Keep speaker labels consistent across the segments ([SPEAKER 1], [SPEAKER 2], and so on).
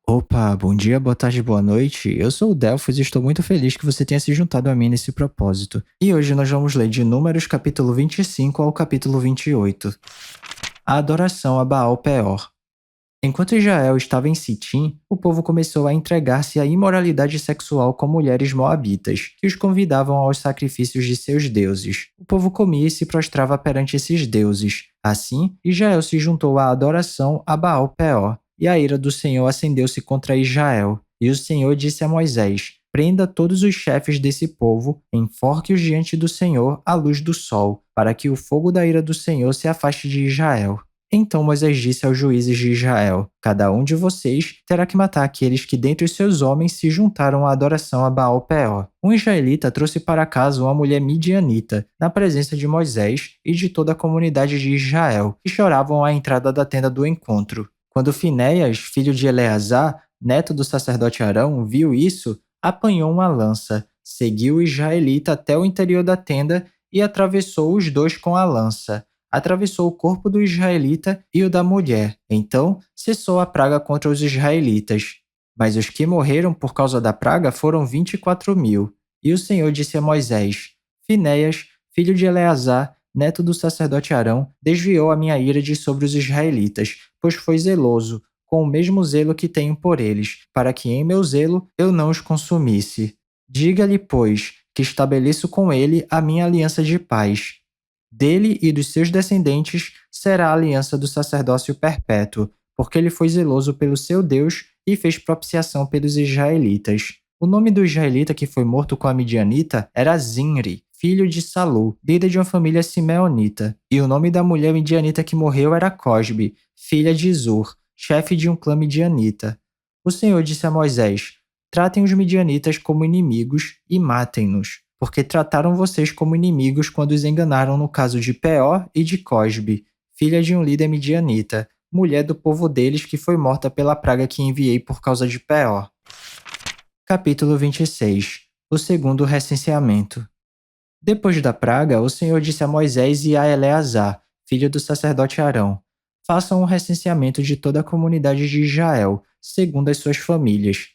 [SPEAKER 1] Opa, bom dia, boa tarde, boa noite. Eu sou o Delphos e estou muito feliz que você tenha se juntado a mim nesse propósito. E hoje nós vamos ler de Números capítulo 25 ao capítulo 28. A adoração a Baal Peor. Enquanto Israel estava em Sitim, o povo começou a entregar-se à imoralidade sexual com mulheres moabitas, que os convidavam aos sacrifícios de seus deuses. O povo comia e se prostrava perante esses deuses. Assim, Israel se juntou à adoração a Baal Peor, e a ira do Senhor acendeu-se contra Israel. E o Senhor disse a Moisés: Prenda todos os chefes desse povo, enforque-os diante do Senhor à luz do sol, para que o fogo da ira do Senhor se afaste de Israel. Então Moisés disse aos juízes de Israel: Cada um de vocês terá que matar aqueles que dentre os seus homens se juntaram à adoração a Baal Peor. Um israelita trouxe para casa uma mulher midianita, na presença de Moisés e de toda a comunidade de Israel, que choravam à entrada da tenda do encontro. Quando Finéias, filho de Eleazar, neto do sacerdote Arão, viu isso, apanhou uma lança, seguiu o israelita até o interior da tenda e atravessou os dois com a lança. Atravessou o corpo do israelita e o da mulher. Então cessou a praga contra os israelitas. Mas os que morreram por causa da praga foram 24.000. E o Senhor disse a Moisés: Finéias, filho de Eleazar, neto do sacerdote Arão, desviou a minha ira de sobre os israelitas, pois foi zeloso, com o mesmo zelo que tenho por eles, para que em meu zelo eu não os consumisse. Diga-lhe, pois, que estabeleço com ele a minha aliança de paz. Dele e dos seus descendentes será a aliança do sacerdócio perpétuo, porque ele foi zeloso pelo seu Deus e fez propiciação pelos israelitas. O nome do israelita que foi morto com a midianita era Zinri, filho de Salu, líder de uma família simeonita. E o nome da mulher midianita que morreu era Cosbe, filha de Zur, chefe de um clã midianita. O Senhor disse a Moisés: Tratem os midianitas como inimigos e matem-nos, porque trataram vocês como inimigos quando os enganaram no caso de Peor e de Cosbe, filha de um líder midianita, mulher do povo deles que foi morta pela praga que enviei por causa de Peor. Capítulo 26. O segundo recenseamento. Depois da praga, o Senhor disse a Moisés e a Eleazar, filho do sacerdote Arão: Façam um recenseamento de toda a comunidade de Israel, segundo as suas famílias.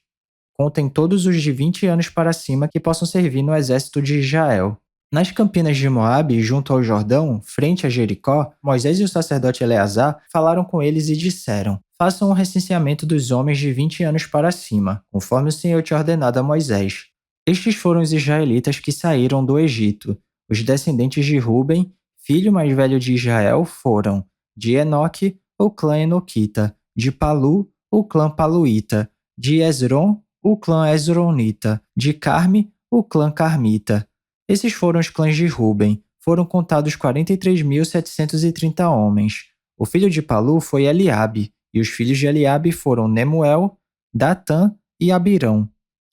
[SPEAKER 1] Contem todos os de 20 anos para cima que possam servir no exército de Israel. Nas campinas de Moabe, junto ao Jordão, frente a Jericó, Moisés e o sacerdote Eleazar falaram com eles e disseram: Façam um recenseamento dos homens de 20 anos para cima, conforme o Senhor tinha ordenado a Moisés. Estes foram os israelitas que saíram do Egito. Os descendentes de Ruben, filho mais velho de Israel, foram de Enoque, o clã Enoquita, de Palu, o clã Paluíta, de Esrom, o clã Esronita, de Carme, o clã Carmita. Esses foram os clãs de Ruben. Foram contados 43.730 homens. O filho de Palu foi Eliabe, e os filhos de Eliabe foram Nemuel, Datã e Abirão.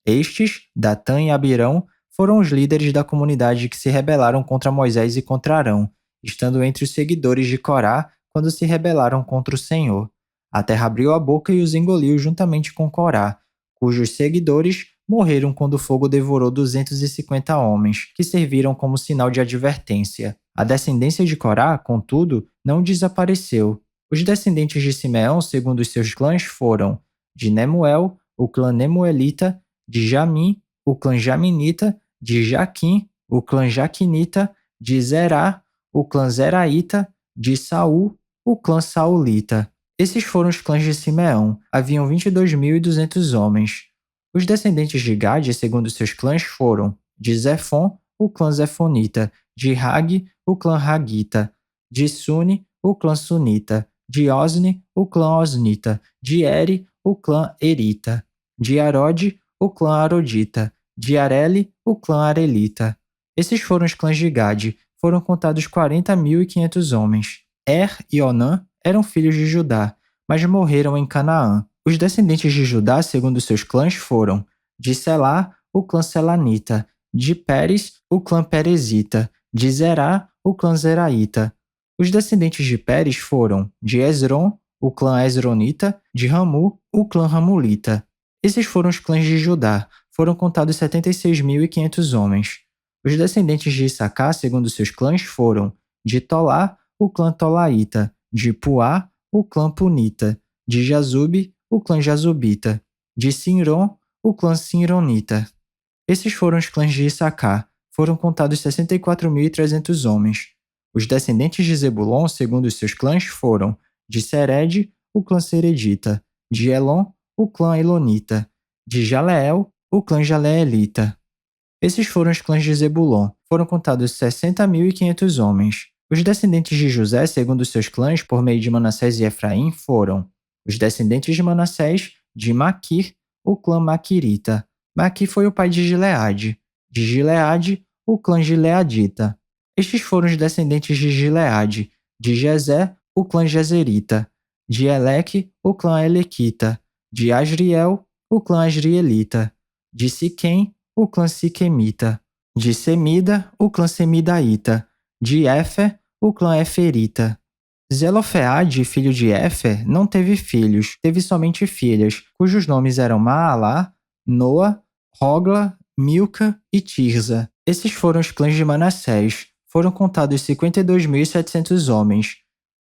[SPEAKER 1] Estes, Datã e Abirão, foram os líderes da comunidade que se rebelaram contra Moisés e contra Arão, estando entre os seguidores de Corá quando se rebelaram contra o Senhor. A terra abriu a boca e os engoliu juntamente com Corá, cujos seguidores morreram quando o fogo devorou 250 homens, que serviram como sinal de advertência. A descendência de Corá, contudo, não desapareceu. Os descendentes de Simeão, segundo os seus clãs, foram de Nemuel, o clã Nemuelita, de Jamim, o clã Jaminita, de Jaquim, o clã Jaquinita, de Zerá, o clã Zeraíta, de Saul, o clã Saulita. Esses foram os clãs de Simeão. Haviam 22.200 homens. Os descendentes de Gade, segundo seus clãs, foram de Zefon, o clã Zefonita, de Hag, o clã Hagita, de Suni, o clã Sunita, de Osni, o clã Osnita, de Eri, o clã Erita, de Arode, o clã Arodita, de Areli, o clã Arelita. Esses foram os clãs de Gade. Foram contados 40.500 homens. E Onã eram filhos de Judá, mas morreram em Canaã. Os descendentes de Judá, segundo seus clãs, foram de Selá, o clã Selanita, de Pérez, o clã Perezita, de Zerá, o clã Zeraíta. Os descendentes de Pérez foram de Esrom, o clã Esronita, de Ramu, o clã Ramulita. Esses foram os clãs de Judá. Foram contados 76.500 homens. Os descendentes de Issacar, segundo seus clãs, foram de Tolá, o clã Tolaíta, de Puá, o clã Punita, de Jazube, o clã Jazubita. De Sinron, o clã Sinronita. Esses foram os clãs de Issacar. Foram contados 64.300 homens. Os descendentes de Zebulon, segundo os seus clãs, foram de Sered, o clã Seredita, de Elon, o clã Elonita, de Jaleel, o clã Jaleelita. Esses foram os clãs de Zebulon. Foram contados 60.500 homens. Os descendentes de José, segundo os seus clãs, por meio de Manassés e Efraim, foram os descendentes de Manassés, de Maquir, o clã Maquirita. Maquir foi o pai de Gileade. De Gileade, o clã Gileadita. Estes foram os descendentes de Gileade. De Jezé, o clã Jezerita. De Eleque, o clã Elequita. De Asriel, o clã Asrielita. De Siquém, o clã Siquemita. De Semida, o clã Semidaíta. De Éfer, o clã Eferita. Zelofeade, filho de Éfer, não teve filhos, teve somente filhas, cujos nomes eram Maalá, Noa, Hogla, Milca e Tirza. Esses foram os clãs de Manassés. Foram contados 52.700 homens.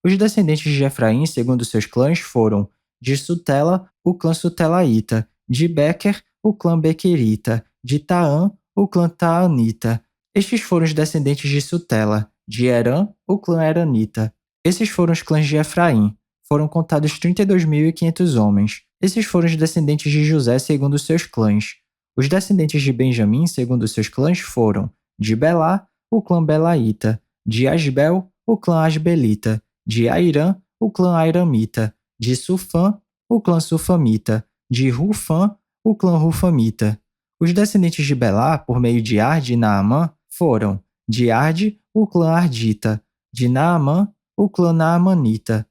[SPEAKER 1] Os descendentes de Efraim, segundo seus clãs, foram de Sutela, o clã Sutelaíta, de Bequer, o clã Bequerita, de Taã, o clã Taanita. Estes foram os descendentes de Sutela, de Herã, o clã Heranita. Esses foram os clãs de Efraim. Foram contados 32.500 homens. Esses foram os descendentes de José segundo seus clãs. Os descendentes de Benjamim segundo seus clãs foram de Belá, o clã Belaíta, de Asbel, o clã Asbelita, de Airã, o clã Airamita, de Sufã, o clã Sufamita, de Rufã, o clã Rufamita. Os descendentes de Belá, por meio de Arde e Naamã, foram de Arde, o clã Ardita, de Naamã, o clã Naamanita.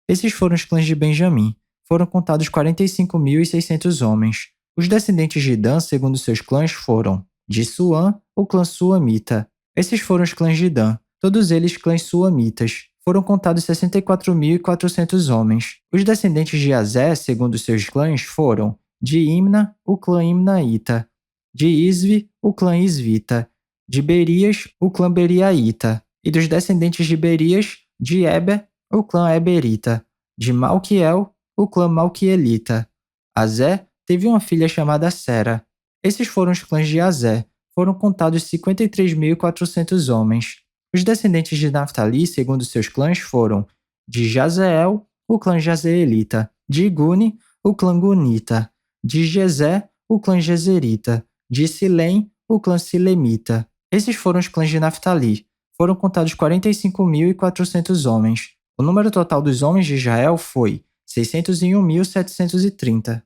[SPEAKER 1] Esses foram os clãs de Benjamim. Foram contados 45.600 homens. Os descendentes de Dan, segundo seus clãs, foram de Suã, o clã Suamita. Esses foram os clãs de Dan, todos eles clãs suamitas. Foram contados 64.400 homens. Os descendentes de Azé, segundo seus clãs, foram de Imna, o clã Imnaíta, de Isvi, o clã Isvita, de Berias, o clã Beriaíta, e dos descendentes de Berias, de Eber, o clã Eberita, de Malquiel, o clã Malquielita. Azé teve uma filha chamada Sera. Esses foram os clãs de Azé. Foram contados 53.400 homens. Os descendentes de Naftali, segundo seus clãs, foram de Jazeel, o clã Jazeelita, de Guni, o clã Gunita, de Jezé, o clã Jezerita, de Silém, o clã Silemita. Esses foram os clãs de Naftali. Foram contados 45.400 homens. O número total dos homens de Israel foi 601.730.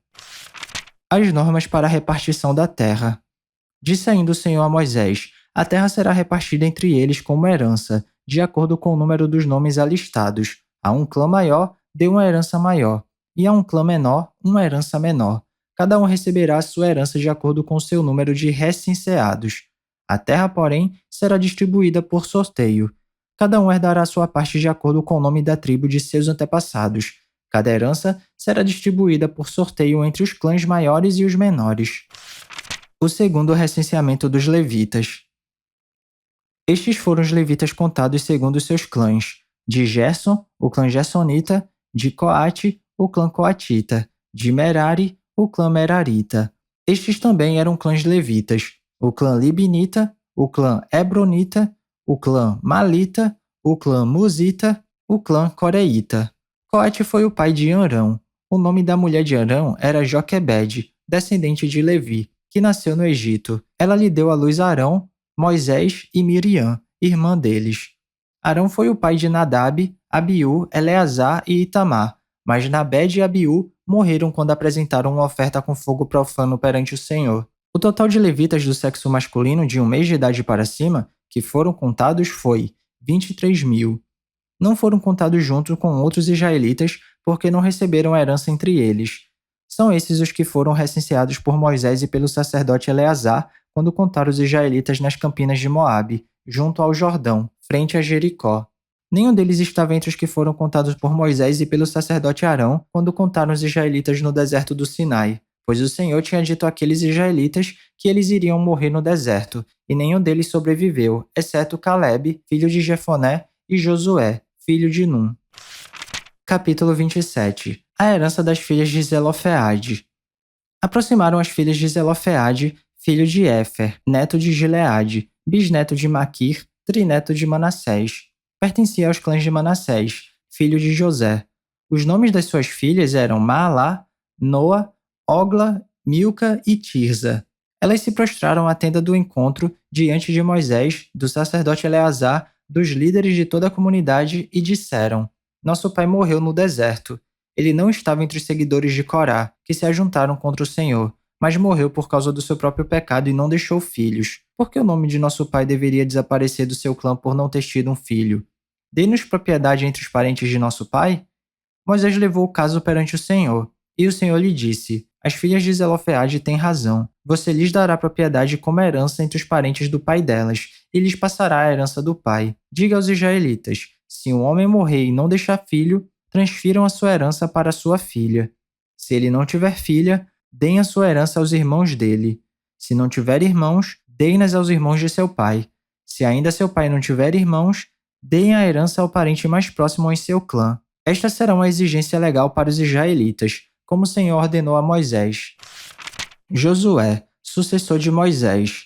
[SPEAKER 1] As normas para a repartição da terra. Disse ainda o Senhor a Moisés: a terra será repartida entre eles como herança, de acordo com o número dos nomes alistados. A um clã maior, dê uma herança maior, e a um clã menor, uma herança menor. Cada um receberá a sua herança de acordo com o seu número de recenseados. A terra, porém, será distribuída por sorteio. Cada um herdará sua parte de acordo com o nome da tribo de seus antepassados. Cada herança será distribuída por sorteio entre os clãs maiores e os menores. O segundo recenseamento dos levitas. Estes foram os levitas contados segundo seus clãs: de Gerson, o clã Gersonita, de Coate, o clã Coatita, de Merari, o clã Merarita. Estes também eram clãs levitas: o clã Libinita, o clã Hebronita, o clã Malita, o clã Musita, o clã Coreita. Coate foi o pai de Arão. O nome da mulher de Arão era Joquebede, descendente de Levi, que nasceu no Egito. Ela lhe deu à luz Arão, Moisés e Miriam, irmã deles. Arão foi o pai de Nadab, Abiú, Eleazar e Itamar, mas Nabed e Abiú morreram quando apresentaram uma oferta com fogo profano perante o Senhor. O total de levitas do sexo masculino de 1 mês de idade para cima, que foram contados, foi 23.000. Não foram contados junto com outros israelitas porque não receberam herança entre eles. São esses os que foram recenseados por Moisés e pelo sacerdote Eleazar quando contaram os israelitas nas campinas de Moabe, junto ao Jordão, frente a Jericó. Nenhum deles estava entre os que foram contados por Moisés e pelo sacerdote Arão quando contaram os israelitas no deserto do Sinai, pois o Senhor tinha dito àqueles israelitas que eles iriam morrer no deserto, e nenhum deles sobreviveu, exceto Caleb, filho de Jefoné, e Josué, filho de Num. Capítulo 27. A herança das filhas de Zelofeade. Aproximaram as filhas de Zelofeade, filho de Éfer, neto de Gileade, bisneto de Maquir, trineto de Manassés. Pertencia aos clãs de Manassés, filho de José. Os nomes das suas filhas eram Maalá, Noa, Ogla, Milca e Tirza. Elas se prostraram à tenda do encontro diante de Moisés, do sacerdote Eleazar, dos líderes de toda a comunidade e disseram: Nosso pai morreu no deserto. Ele não estava entre os seguidores de Corá, que se ajuntaram contra o Senhor, mas morreu por causa do seu próprio pecado e não deixou filhos. Por que o nome de nosso pai deveria desaparecer do seu clã por não ter tido um filho? Dê-nos propriedade entre os parentes de nosso pai? Moisés levou o caso perante o Senhor, e o Senhor lhe disse: As filhas de Zelofeade têm razão. Você lhes dará propriedade como herança entre os parentes do pai delas, e lhes passará a herança do pai. Diga aos israelitas: se um homem morrer e não deixar filho, transfiram a sua herança para sua filha. Se ele não tiver filha, deem a sua herança aos irmãos dele. Se não tiver irmãos, deem-nas aos irmãos de seu pai. Se ainda seu pai não tiver irmãos, deem a herança ao parente mais próximo em seu clã. Esta será uma exigência legal para os israelitas, como o Senhor ordenou a Moisés. Josué, sucessor de Moisés.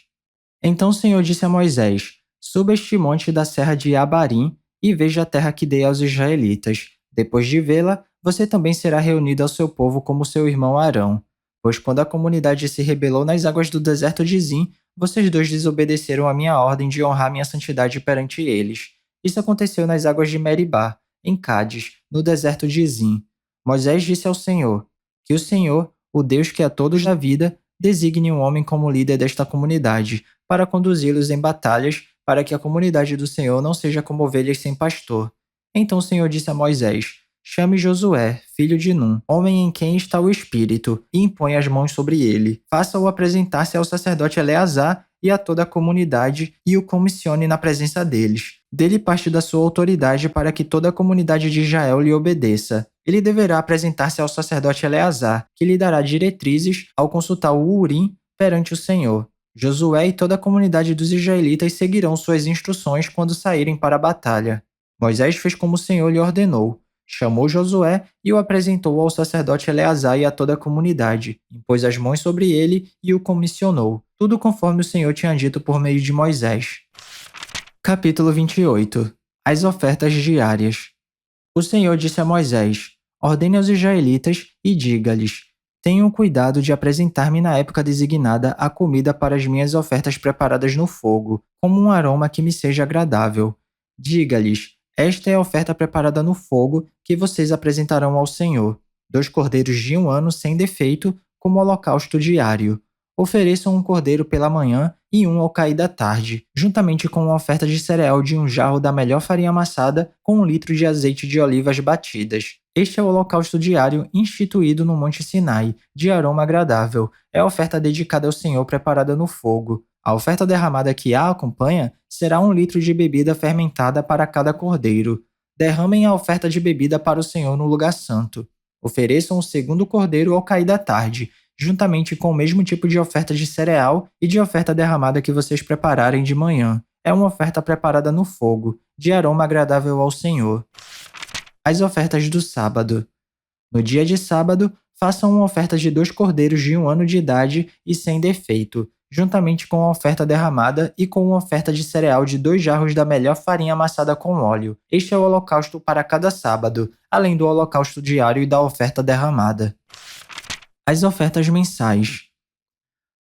[SPEAKER 1] Então o Senhor disse a Moisés: Suba este monte da serra de Abarim e veja a terra que dei aos israelitas. Depois de vê-la, você também será reunido ao seu povo como seu irmão Arão. Pois quando a comunidade se rebelou nas águas do deserto de Zim, vocês dois desobedeceram a minha ordem de honrar minha santidade perante eles. Isso aconteceu nas águas de Meribá, em Cádiz, no deserto de Zim. Moisés disse ao Senhor: Que o Senhor, o Deus que a todos dá vida, designe um homem como líder desta comunidade, para conduzi-los em batalhas, para que a comunidade do Senhor não seja como ovelhas sem pastor. Então o Senhor disse a Moisés: Chame Josué, filho de Num, homem em quem está o Espírito, e impõe as mãos sobre ele. Faça-o apresentar-se ao sacerdote Eleazar e a toda a comunidade, e o comissione na presença deles. Dê-lhe parte da sua autoridade para que toda a comunidade de Israel lhe obedeça. Ele deverá apresentar-se ao sacerdote Eleazar, que lhe dará diretrizes ao consultar o Urim perante o Senhor. Josué e toda a comunidade dos israelitas seguirão suas instruções quando saírem para a batalha. Moisés fez como o Senhor lhe ordenou. Chamou Josué e o apresentou ao sacerdote Eleazar e a toda a comunidade. Impôs as mãos sobre ele e o comissionou. Tudo conforme o Senhor tinha dito por meio de Moisés. Capítulo 28. As ofertas diárias. O Senhor disse a Moisés: Ordene aos israelitas e diga-lhes: Tenham cuidado de apresentar-me na época designada a comida para as minhas ofertas preparadas no fogo, como um aroma que me seja agradável. Diga-lhes: Esta é a oferta preparada no fogo que vocês apresentarão ao Senhor: 2 cordeiros de 1 ano sem defeito, como holocausto diário. Ofereçam um cordeiro pela manhã e um ao cair da tarde, juntamente com uma oferta de cereal de 1 jarro da melhor farinha amassada com 1 litro de azeite de olivas batidas. Este é o holocausto diário instituído no Monte Sinai, de aroma agradável. É a oferta dedicada ao Senhor preparada no fogo. A oferta derramada que a acompanha será 1 litro de bebida fermentada para cada cordeiro. Derramem a oferta de bebida para o Senhor no lugar santo. Ofereçam o segundo cordeiro ao cair da tarde, juntamente com o mesmo tipo de oferta de cereal e de oferta derramada que vocês prepararem de manhã. É uma oferta preparada no fogo, de aroma agradável ao Senhor. As ofertas do sábado. No dia de sábado, façam uma oferta de 2 cordeiros de 1 ano de idade e sem defeito, juntamente com a oferta derramada e com uma oferta de cereal de 2 jarros da melhor farinha amassada com óleo. Este é o holocausto para cada sábado, além do holocausto diário e da oferta derramada. As ofertas mensais.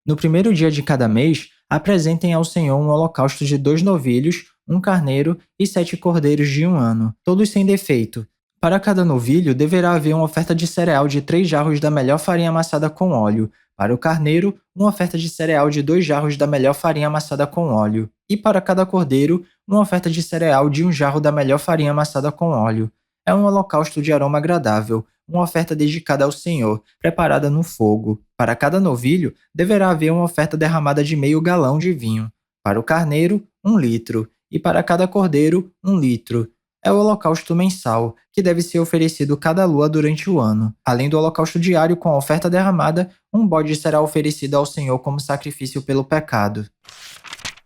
[SPEAKER 1] No primeiro dia de cada mês, apresentem ao Senhor um holocausto de 2 novilhos, 1 carneiro e 7 cordeiros de 1 ano, todos sem defeito. Para cada novilho, deverá haver uma oferta de cereal de 3 jarros da melhor farinha amassada com óleo. Para o carneiro, uma oferta de cereal de 2 jarros da melhor farinha amassada com óleo. E para cada cordeiro, uma oferta de cereal de 1 jarro da melhor farinha amassada com óleo. É um holocausto de aroma agradável, uma oferta dedicada ao Senhor, preparada no fogo. Para cada novilho, deverá haver uma oferta derramada de meio galão de vinho. Para o carneiro, 1 litro. E para cada cordeiro, 1 litro. É o holocausto mensal, que deve ser oferecido cada lua durante o ano. Além do holocausto diário com a oferta derramada, um bode será oferecido ao Senhor como sacrifício pelo pecado.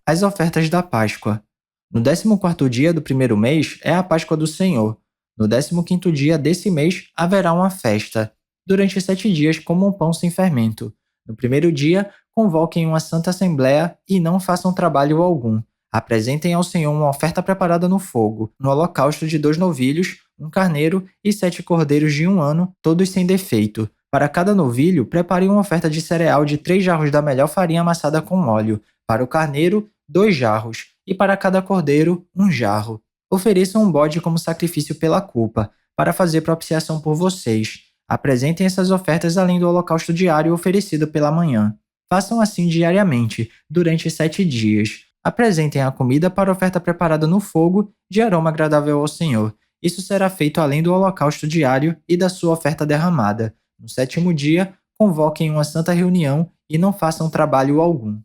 [SPEAKER 1] As ofertas da Páscoa. No 14º dia do primeiro mês é a Páscoa do Senhor. No 15º dia desse mês haverá uma festa. Durante 7 dias comam pão sem fermento. No primeiro dia, convoquem uma santa assembleia e não façam trabalho algum. Apresentem ao Senhor uma oferta preparada no fogo, no holocausto de 2 novilhos, um carneiro e 7 cordeiros de 1 ano, todos sem defeito. Para cada novilho, prepare uma oferta de cereal de 3 jarros da melhor farinha amassada com óleo. Para o carneiro, 2 jarros. E para cada cordeiro, 1 jarro. Ofereçam um bode como sacrifício pela culpa, para fazer propiciação por vocês. Apresentem essas ofertas além do holocausto diário oferecido pela manhã. Façam assim diariamente, durante 7 dias. Apresentem a comida para oferta preparada no fogo, de aroma agradável ao Senhor. Isso será feito além do holocausto diário e da sua oferta derramada. No 7º dia, convoquem uma santa reunião e não façam trabalho algum.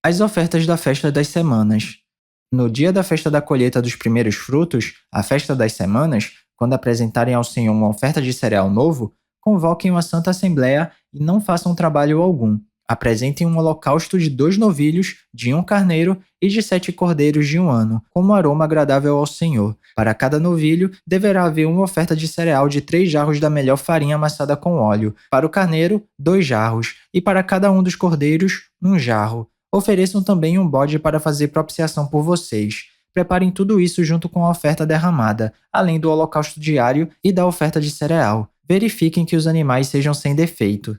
[SPEAKER 1] As ofertas da festa das semanas. No dia da festa da colheita dos primeiros frutos, a festa das semanas, quando apresentarem ao Senhor uma oferta de cereal novo, convoquem uma santa assembleia e não façam trabalho algum. Apresentem um holocausto de 2 novilhos, de 1 carneiro e de 7 cordeiros de 1 ano, como aroma agradável ao Senhor. Para cada novilho, deverá haver uma oferta de cereal de 3 jarros da melhor farinha amassada com óleo. Para o carneiro, 2 jarros. E para cada um dos cordeiros, 1 jarro. Ofereçam também um bode para fazer propiciação por vocês. Preparem tudo isso junto com a oferta derramada, além do holocausto diário e da oferta de cereal. Verifiquem que os animais sejam sem defeito.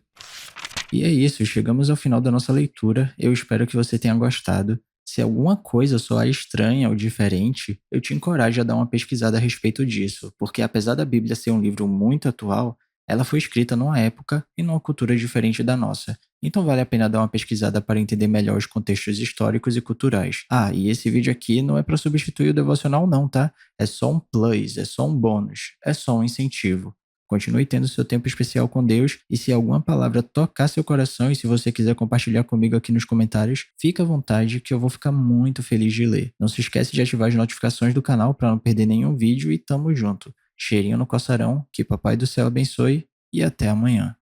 [SPEAKER 1] E é isso, chegamos ao final da nossa leitura. Eu espero que você tenha gostado. Se alguma coisa soar estranha ou diferente, eu te encorajo a dar uma pesquisada a respeito disso, porque apesar da Bíblia ser um livro muito atual, ela foi escrita numa época e numa cultura diferente da nossa. Então vale a pena dar uma pesquisada para entender melhor os contextos históricos e culturais. Ah, e esse vídeo aqui não é para substituir o devocional não, tá? É só um plus, é só um bônus, é só um incentivo. Continue tendo seu tempo especial com Deus e se alguma palavra tocar seu coração e se você quiser compartilhar comigo aqui nos comentários, fica à vontade que eu vou ficar muito feliz de ler. Não se esquece de ativar as notificações do canal para não perder nenhum vídeo e tamo junto. Cheirinho no coçarão, que Papai do Céu abençoe e até amanhã.